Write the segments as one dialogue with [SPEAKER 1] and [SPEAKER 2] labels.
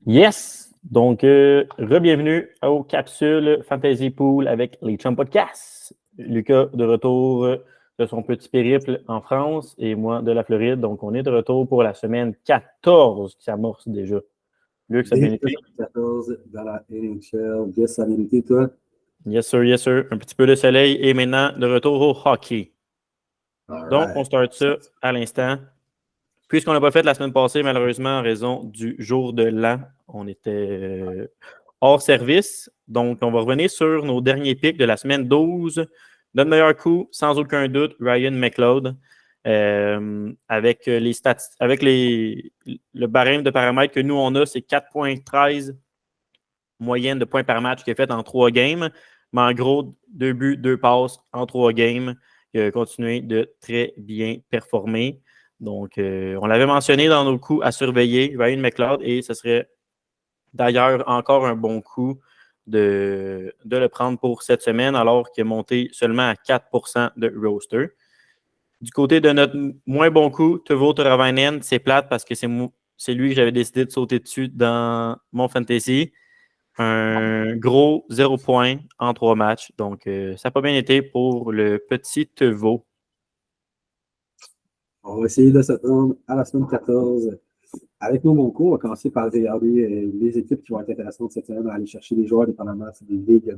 [SPEAKER 1] Yes! Donc, re-bienvenue aux capsules Fantasy Pool avec les Chum Podcasts. Lucas de retour de son petit périple en France et moi de la Floride. Donc, on est de retour pour la semaine 14 qui s'amorce déjà. Luc, ça a bien été?
[SPEAKER 2] 14 dans la NHL. Yes, ça a bien été, toi?
[SPEAKER 1] Yes, sir, yes, sir. Un petit peu de soleil et maintenant de retour au hockey.
[SPEAKER 2] All
[SPEAKER 1] Donc, on
[SPEAKER 2] right.
[SPEAKER 1] start ça à l'instant. Puisqu'on n'a pas fait la semaine passée, malheureusement, en raison du jour de l'an, on était hors service. Donc, on va revenir sur nos derniers pics de la semaine 12. Notre meilleur coup, sans aucun doute, Ryan McLeod. Avec le barème de paramètres que nous, on a, c'est 4,13 moyenne de points par match qui est faite en 3 games. Mais en gros, 2 buts, 2 passes en 3 games. Il a continué de très bien performer. Donc, on l'avait mentionné dans nos coups à surveiller, Ryan McLeod, et ce serait d'ailleurs encore un bon coup de le prendre pour cette semaine, alors qu'il est monté seulement à 4% de roster. Du côté de notre moins bon coup, Teuvo Teravainen, c'est plate parce que c'est lui que j'avais décidé de sauter dessus dans mon fantasy. Un gros 0 points en 3 matchs. Donc, ça n'a pas bien été pour le petit Teuvo.
[SPEAKER 2] On va essayer de s'attendre à la semaine 14. Avec nos bons cours, on va commencer par regarder les équipes qui vont être intéressantes cette semaine, à aller chercher des joueurs, dépendamment des ligues,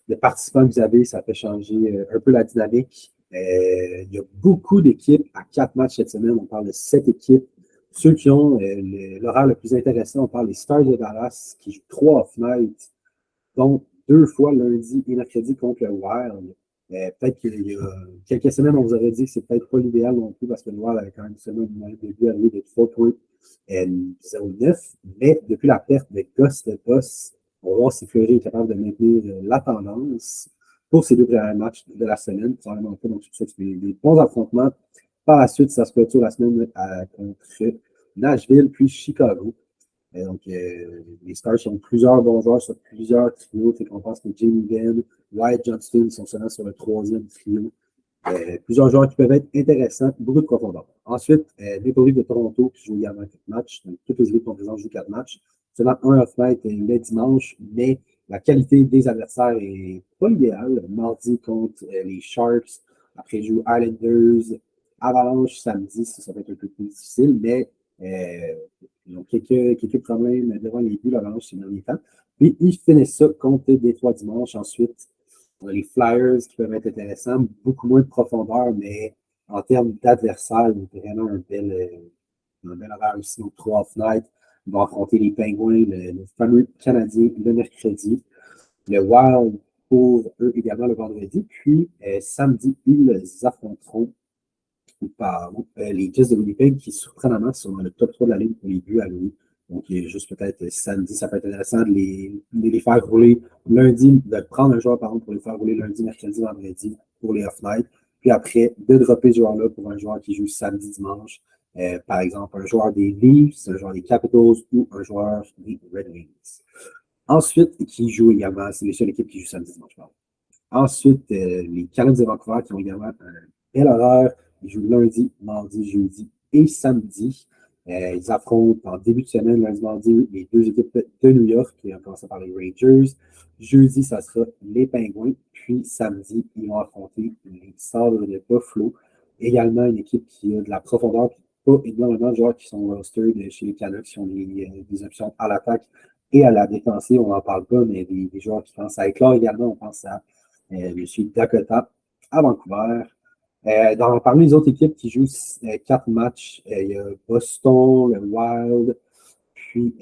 [SPEAKER 2] des participants que vous avez. Ça fait changer un peu la dynamique. Il y a beaucoup d'équipes à 4 matchs cette semaine. On parle de 7 équipes. Ceux qui ont l'horaire le plus intéressant, on parle des Stars de Dallas qui jouent 3 off-night. Donc, 2 fois lundi et mercredi contre le Wild. Peut-être qu'il y a quelques semaines, on vous aurait dit que c'est peut-être pas l'idéal non plus parce que le Wild avait quand même seulement une moyenne de but arrivé de 3,09. Mais depuis la perte de Gus de Boss, on va voir si Fleury est capable de maintenir la tendance pour ces 2 premiers matchs de la semaine. Probablement pas, donc c'est des bons affrontements. Par la suite, ça se clôture la semaine contre Nashville puis Chicago. Les Stars ont plusieurs bons joueurs sur plusieurs trios. On pense que Jamie Benn, Wyatt Johnston sont seulement sur le 3e trio. Plusieurs joueurs qui peuvent être intéressants, beaucoup de profondeur. Ensuite, Maple Leafs de Toronto qui joue également 4 matchs. Donc, toutes les équipes qu'on présente jouent 4 matchs. Seulement un off-night le dimanche, mais la qualité des adversaires est pas idéale. Mardi contre les Sharks, après ils jouent Islanders, Avalanche samedi, ça va être un peu plus difficile, mais ils ont quelques problèmes devant les buts, l'Avalanche ces derniers temps. Puis ils finissent ça contre Détroit dimanche. Ensuite, on a les Flyers qui peuvent être intéressants, beaucoup moins de profondeur, mais en termes d'adversaire, vraiment un bel horaire aussi. Donc, 3 off-night. Ils vont affronter les Penguins, le fameux Canadien, le mercredi. Le Wild pour eux également le vendredi. Puis, samedi, ils affronteront les Jets de Winnipeg qui, surprenamment, sont dans le top 3 de la ligne pour les buts à lui. Donc, juste peut-être samedi, ça peut être intéressant de les faire rouler lundi, de prendre un joueur, par exemple, pour les faire rouler lundi, mercredi, vendredi pour les off-night. Puis après, de dropper ce joueur-là pour un joueur qui joue samedi, dimanche. Par exemple, un joueur des Leafs, un joueur des Capitals ou un joueur des Red Wings. Ensuite, qui joue également, c'est les seules équipes qui jouent samedi, dimanche. Ensuite, les Canucks de Vancouver qui ont également un bel horaire. Ils jouent lundi, mardi, jeudi et samedi. Ils affrontent en début de semaine, lundi, mardi, les 2 équipes de New York, qui ont commencé par les Rangers. Jeudi, ça sera les Penguins. Puis samedi, ils vont affronter les Sabres de Buffalo. Également, une équipe qui a de la profondeur, puis pas énormément de joueurs qui sont rostered chez les Canucks, qui ont des options à l'attaque et à la défensive. On n'en parle pas, mais des joueurs qui pensent à éclore également. On pense à je suis Dakota à Vancouver. Parmi les autres équipes qui jouent 4 matchs, il y a Boston, le Wild, puis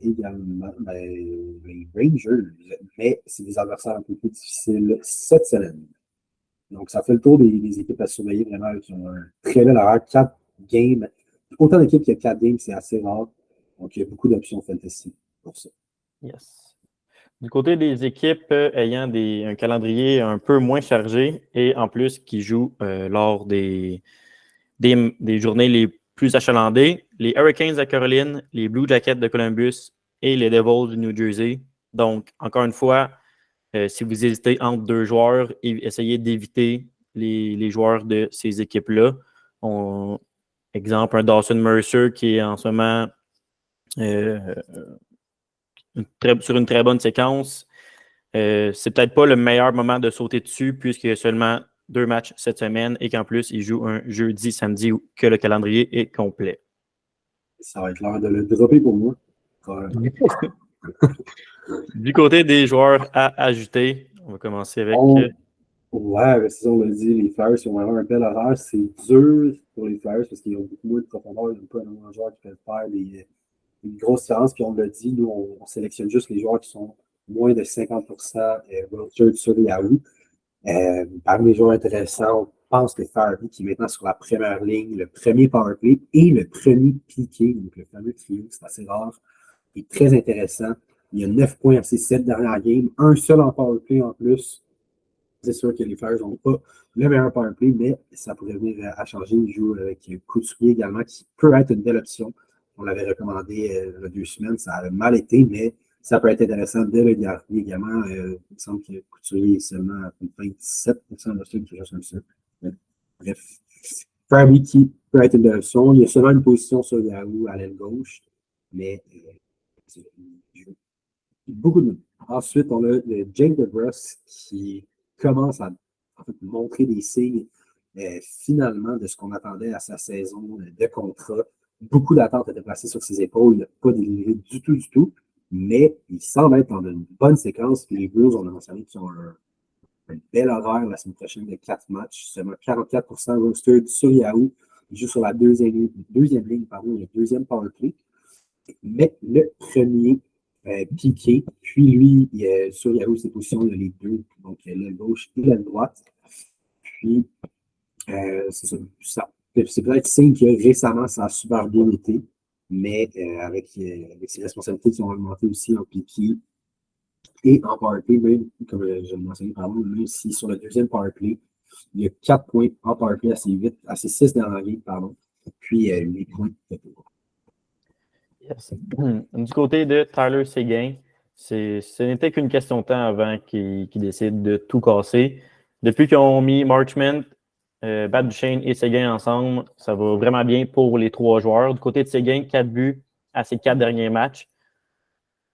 [SPEAKER 2] également les Rangers. Mais c'est des adversaires un peu plus difficiles cette semaine. Donc, ça fait le tour des équipes à surveiller vraiment qui ont un très bel horaire. 4 games. Autant d'équipes qui a 4 games, c'est assez rare. Donc, il y a beaucoup d'options fantasy pour ça.
[SPEAKER 1] Yes. Du côté des équipes ayant un calendrier un peu moins chargé et en plus qui jouent lors des journées les plus achalandées, les Hurricanes de Caroline, les Blue Jackets de Columbus et les Devils du New Jersey. Donc, encore une fois, si vous hésitez entre 2 joueurs, essayez d'éviter les joueurs de ces équipes-là. Exemple, un Dawson Mercer qui est en ce moment sur une très bonne séquence. C'est peut-être pas le meilleur moment de sauter dessus puisqu'il y a seulement 2 matchs cette semaine et qu'en plus, il joue un jeudi, samedi que le calendrier est complet.
[SPEAKER 2] Ça va être l'heure de le dropper pour moi.
[SPEAKER 1] Du côté des joueurs à ajouter, on va commencer avec...
[SPEAKER 2] Ouais, c'est ça, on l'a dit, les Flyers ils ont vraiment un bel horaire. C'est dur pour les Flyers parce qu'ils ont beaucoup moins de profondeur. Ils n'ont pas énormément de joueurs qui peuvent faire une grosse différence. Puis on l'a dit, nous, on sélectionne juste les joueurs qui sont moins de 50% roster sur Yahoo. Parmi les joueurs intéressants, on pense que Farby, qui est maintenant sur la première ligne, le premier powerplay et le premier piqué, donc le fameux trio, c'est assez rare, est très intéressant. Il y a 9 points à ses 7 dernières games, un seul en powerplay en plus. C'est sûr que les Flyers n'ont pas le meilleur powerplay, mais ça pourrait venir à changer. Il joue avec Couturier également, qui peut être une belle option. On l'avait recommandé il y a 2 semaines, ça a mal été, mais ça peut être intéressant de le garder également. Il me semble que Couturier est seulement à 27% de ce quelque chose comme ça. Bref. Farby qui peut être une belle option. Il y a seulement une position sur Yahoo à l'aile gauche, mais il joue beaucoup de. Ensuite, on a le Jake DeBrusk qui commence à montrer des signes finalement de ce qu'on attendait à sa saison de contrat. Beaucoup d'attentes étaient placées sur ses épaules. Il n'a pas délivré du tout, mais il semble être dans une bonne séquence. Puis les Blues, on a mentionné qu'ils ont un bel horaire la semaine prochaine de 4 matchs, seulement 44% roster sur Yahoo. Il joue sur la deuxième ligne, le deuxième powerplay. Mais le premier Piqué, puis lui, sur Yahoo, ses positions, il y a les deux, donc l'aile gauche et l'aile droite. Puis, c'est ça. C'est peut-être signe que récemment, ça a super bien été, mais avec ses responsabilités qui ont augmenté aussi en Piqué et en powerplay, même, comme je le mentionnais, même si sur le deuxième powerplay, il y a 4 points en powerplay à ses 6 dernières lignes, puis 8 points de tour.
[SPEAKER 1] Yes. Du côté de Tyler Seguin, ce n'était qu'une question de temps avant qu'il décide de tout casser. Depuis qu'ils ont mis Marchment, Bat Duchesne et Seguin ensemble, ça va vraiment bien pour les 3 joueurs. Du côté de Seguin, 4 buts à ses 4 derniers matchs.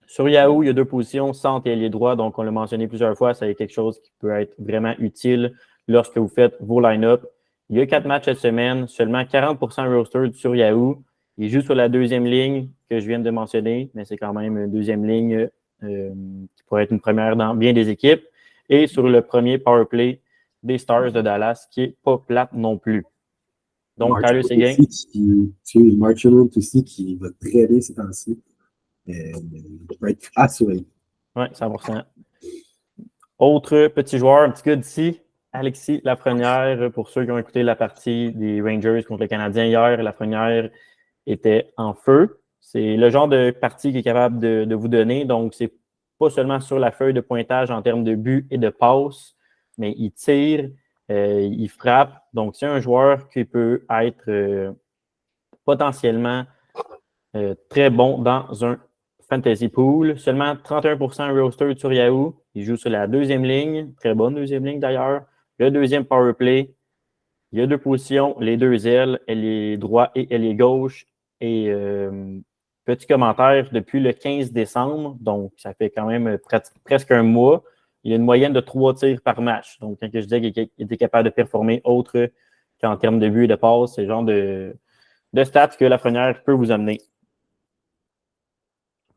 [SPEAKER 1] Sur Yahoo, il y a 2 positions, centre et ailier droit, donc on l'a mentionné plusieurs fois, c'est quelque chose qui peut être vraiment utile lorsque vous faites vos line-up. Il y a 4 matchs cette semaine, seulement 40% roster sur Yahoo. Il joue sur la deuxième ligne que je viens de mentionner, mais c'est quand même une deuxième ligne qui pourrait être une première dans bien des équipes. Et sur le premier powerplay des Stars de Dallas, qui n'est pas plate non plus. Donc, Tyler Seguin.
[SPEAKER 2] Marchment aussi, qui va très bien ces temps-ci. Il peut être assuré.
[SPEAKER 1] Oui, 100%. Autre petit joueur, un petit gars d'ici, Alexis Lafrenière. Pour ceux qui ont écouté la partie des Rangers contre le Canadien hier, Lafrenière était en feu. C'est le genre de partie qu'il est capable de vous donner. Donc, c'est pas seulement sur la feuille de pointage en termes de buts et de passes, mais il tire, il frappe. Donc, c'est un joueur qui peut être potentiellement très bon dans un fantasy pool. Seulement 31% roster sur Yahoo. Il joue sur la deuxième ligne. Très bonne deuxième ligne d'ailleurs. Le deuxième power play. Il y a 2 positions, les 2 ailes, ailier droit et ailier gauche. Et petit commentaire, depuis le 15 décembre, donc ça fait quand même presque un mois, il y a une moyenne de 3 tirs par match. Donc, quand je disais qu'il était capable de performer autre qu'en termes de buts et de passes, c'est le genre de stats que Lafrenière peut vous amener.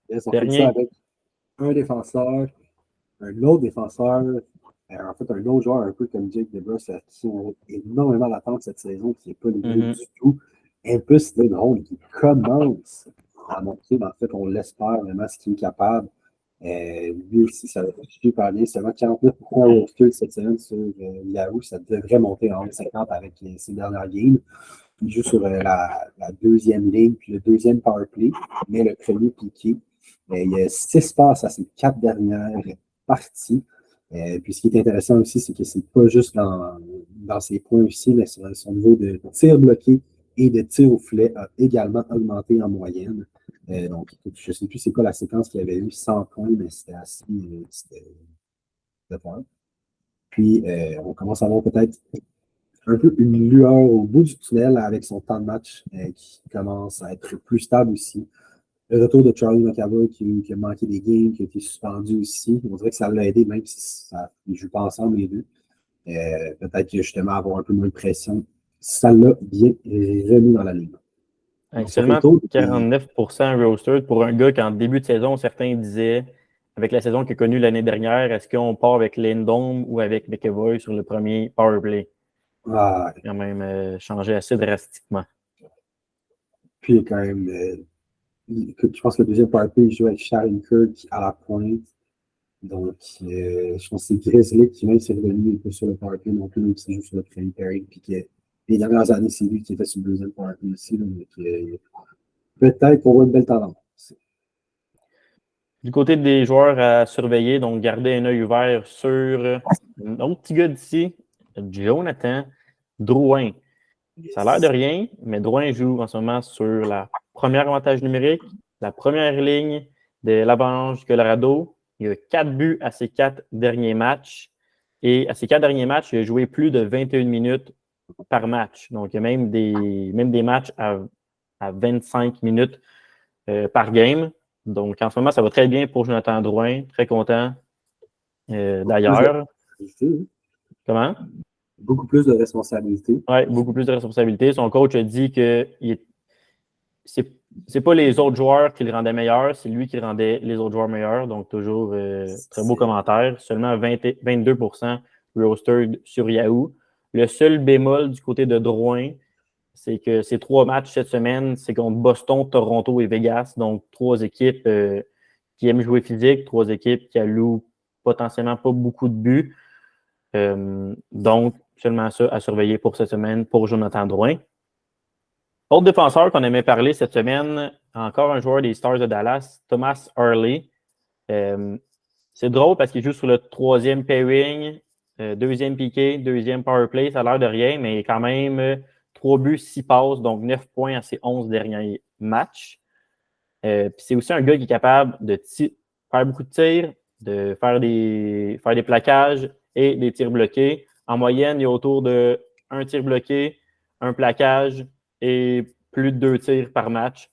[SPEAKER 2] On fait ça avec un défenseur, un autre défenseur, en fait, un autre joueur un peu comme Jake DeBrusk, qui ont énormément d'attente cette saison, qui n'est pas livré du tout. Un peu Lindholm qui commence à montrer, mais en fait, on l'espère vraiment ce qu'il est capable. Lui aussi, ça va super bien. Seulement 49% roster cette semaine sur Yahoo, ça devrait monter en 50 avec ses dernières games. Il joue sur la deuxième ligne, puis le deuxième powerplay, mais le premier piqué. Il y a 6 passes à ses 4 dernières parties. Puis ce qui est intéressant aussi, c'est que c'est pas juste dans ses points aussi, mais son niveau de tir bloqué et de tir au filet a également augmenté en moyenne. Donc, je ne sais plus c'est quoi la séquence qu'il y avait eu, 100 points, mais c'était assez de fort. Puis, on commence à avoir peut-être un peu une lueur au bout du tunnel avec son temps de match qui commence à être plus stable aussi. Le retour de Charlie McAvoy qui a manqué des games, qui a été suspendu aussi. On dirait que ça l'a aidé, même si ils ne jouent pas ensemble les deux. Peut-être que justement avoir un peu moins de pression, ça l'a bien remis dans la ligne.
[SPEAKER 1] Donc, seulement 49% rostered pour un gars qui, en début de saison, certains disaient, avec la saison qu'il a connue l'année dernière, est-ce qu'on part avec Lindholm ou avec McAvoy sur le premier powerplay?
[SPEAKER 2] Ah,
[SPEAKER 1] Quand même changé assez drastiquement.
[SPEAKER 2] puis il y a quand même, je pense que le deuxième powerplay, il joue avec Shattenkirk à la pointe. Donc, je pense que c'est Grizzly qui même s'est revenu un peu sur le powerplay non plus, même s'il joue sur le premier pairing. Puis que les dernières années, c'est lui qui était sur le deuxième powerplay aussi. Donc, peut-être qu'on voit une belle tendance.
[SPEAKER 1] Du côté des joueurs à surveiller, donc garder un œil ouvert sur un autre petit gars d'ici, Jonathan Drouin. Ça a l'air de rien, mais Drouin joue en ce moment sur la première avantage numérique, la première ligne de l'Avalanche du Colorado. Il a 4 buts à ses 4 derniers matchs. Et à ses 4 derniers matchs, il a joué plus de 21 minutes par match. Donc, il y a même des matchs à 25 minutes par game. Donc, en ce moment, ça va très bien pour Jonathan Drouin. Très content d'ailleurs. Comment?
[SPEAKER 2] Beaucoup plus de responsabilités.
[SPEAKER 1] Oui, beaucoup plus de responsabilités. Son coach a dit que c'est pas les autres joueurs qui le rendaient meilleur, c'est lui qui rendait les autres joueurs meilleurs. Donc, toujours très beau commentaire. Seulement 22% rostered sur Yahoo. Le seul bémol du côté de Drouin, c'est que ces 3 matchs cette semaine, c'est contre Boston, Toronto et Vegas. Donc, 3 équipes qui aiment jouer physique, 3 équipes qui allouent potentiellement pas beaucoup de buts. Donc, seulement ça à surveiller pour cette semaine pour Jonathan Drouin. Autre défenseur qu'on aimait parler cette semaine, encore un joueur des Stars de Dallas, Thomas Harley. C'est drôle parce qu'il joue sur le 3e pairing, 2e piqué, 2e powerplay, ça a l'air de rien, mais quand même 3 buts, 6 passes, donc 9 points à ses 11 derniers matchs. Puis c'est aussi un gars qui est capable de faire beaucoup de tirs, de faire des plaquages et des tirs bloqués. En moyenne, il y a autour de 1 tir bloqué, 1 plaquage et plus de 2 tirs par match.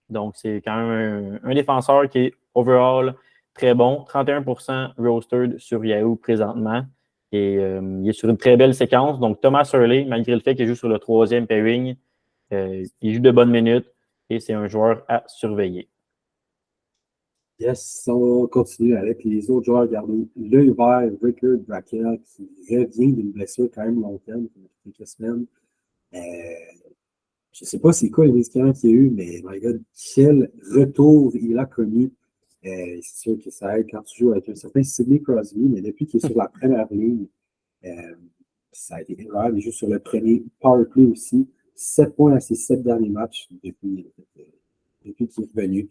[SPEAKER 1] Donc, c'est quand même un défenseur qui est overall très bon. 31% rostered sur Yahoo présentement. Et il est sur une très belle séquence. Donc, Thomas Hurley, malgré le fait qu'il joue sur le 3e pairing, il joue de bonnes minutes et c'est un joueur à surveiller.
[SPEAKER 2] Yes, on continue avec les autres joueurs. Regardez, l'œil vert, Rickard Brackell, qui revient d'une blessure quand même long terme, quelques semaines. Je ne sais pas c'est quoi les médicaments qu'il y a eu, mais my God, quel retour il a connu. C'est sûr que ça aide quand tu joues avec un certain Sidney Crosby, mais depuis qu'il est sur la première ligne, ça a été incroyable. Il joue sur le premier powerplay aussi. 7 points à ses 7 derniers matchs depuis qu'il est revenu.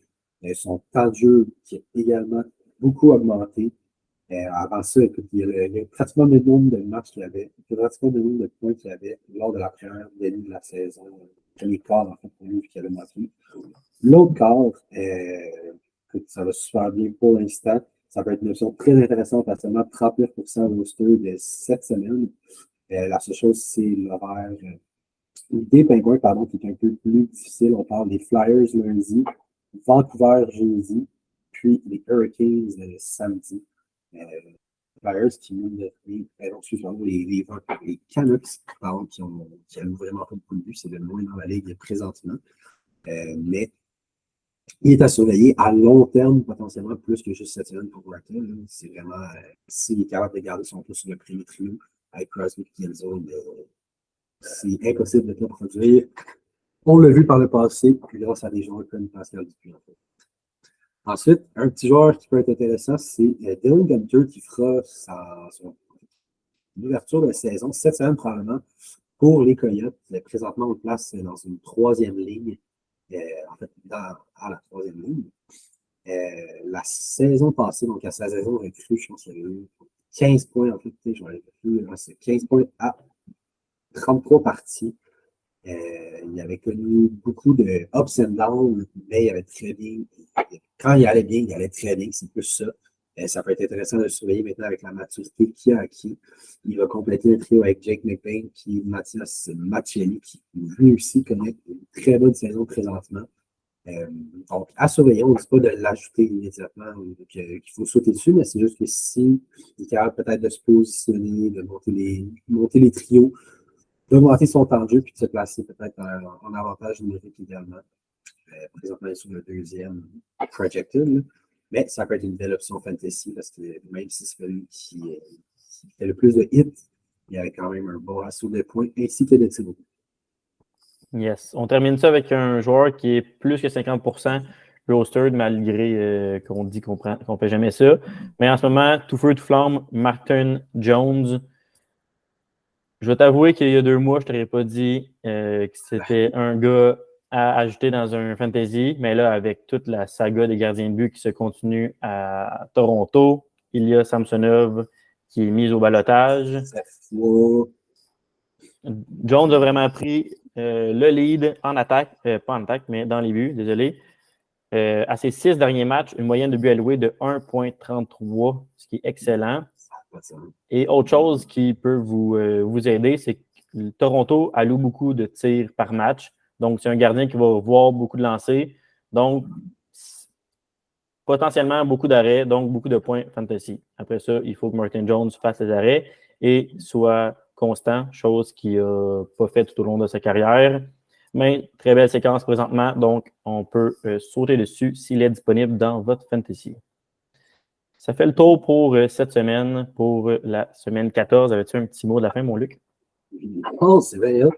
[SPEAKER 2] Son temps de jeu qui a également beaucoup augmenté. Avant ça, écoute, il y a pratiquement le nombre de matchs qu'il avait, pratiquement le nombre de points qu'il avait lors de la première demi de la saison. Le premier quart, en fait, pour lui, qu'il avait manqué. L'autre quart, ça va super bien pour l'instant. Ça peut être une option très intéressante à seulement 39% roster de cette semaine. La seule chose, c'est l'horaire des Penguins, pardon, qui est un peu plus difficile. On parle des Flyers lundi, Vancouver jeudi, puis les Hurricanes samedi. Flyers qui mènent les Canucks, pardon, qui n'ont vraiment pas beaucoup de buts. C'est le moins dans la ligue présentement. Mais il est à surveiller à long terme, potentiellement plus que juste cette semaine pour Raquel. C'est vraiment, s'il est capable de garder son pouce sur le premier trio avec Crosby et Kielzo, c'est impossible de le produire. On l'a vu par le passé, grâce à des joueurs comme Pascal Dupuis. En fait. Ensuite, un petit joueur qui peut être intéressant, c'est Dylan Guenther qui fera son ouverture de saison cette semaine probablement pour les Coyotes. Présentement, on le place dans une 3e ligne. En fait, à la 3e ligne. La saison passée, donc à sa saison recrue, je pense qu'il y avait eu 15 points, en fait, je vais plus, c'est 15 points à 33 parties. Il avait connu beaucoup de ups and downs, mais il avait très bien. Quand il allait bien, il allait très bien, c'est plus ça. Ça peut être intéressant de le surveiller maintenant avec la maturité qu'il a acquis. Il va compléter le trio avec Jake McBain, qui est Mathias Machelli, qui lui aussi connaît une très bonne saison présentement. Donc, à surveiller, on ne dit pas de l'ajouter immédiatement ou qu'il faut sauter dessus, mais c'est juste que si il est capable peut-être de se positionner, de monter les trios, d'augmenter son temps de jeu puis de se placer peut-être en avantage numérique également. Présentement, sur le deuxième projected, là. Mais ça peut être une belle option fantasy parce que même si c'est celui qui fait le plus de hits, il y avait quand même un bon ratio de points ainsi que de tirs.
[SPEAKER 1] Yes. On termine ça avec un joueur qui est plus que 50% rostered, malgré qu'on dit qu'on ne fait jamais ça. Mais en ce moment, tout feu, tout flamme, Martin Jones. Je vais t'avouer qu'il y a 2 mois, je ne t'aurais pas dit que c'était un gars à ajouter dans un fantasy, mais là, avec toute la saga des gardiens de but qui se continue à Toronto, il y a Samsonov qui est mis au balotage. Jones a vraiment pris le lead en attaque, pas en attaque, mais dans les buts, désolé. À ses 6 derniers matchs, une moyenne de buts alloués de 1,33, ce qui est excellent. Et autre chose qui peut vous aider, c'est que Toronto alloue beaucoup de tirs par match. Donc, c'est un gardien qui va voir beaucoup de lancers. Donc, potentiellement beaucoup d'arrêts, donc beaucoup de points fantasy. Après ça, il faut que Martin Jones fasse les arrêts et soit constant, chose qu'il n'a pas fait tout au long de sa carrière. Mais très belle séquence présentement, donc on peut sauter dessus s'il est disponible dans votre fantasy. Ça fait le tour pour cette semaine, pour la semaine 14. Avais-tu un petit mot de la fin, mon Luc?
[SPEAKER 2] Oh, c'est bien.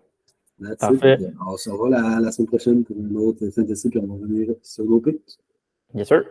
[SPEAKER 1] Parfait.
[SPEAKER 2] On se revoit la semaine prochaine pour une autre fantasy, puis on va revenir sur nos picks.
[SPEAKER 1] Yes, sir.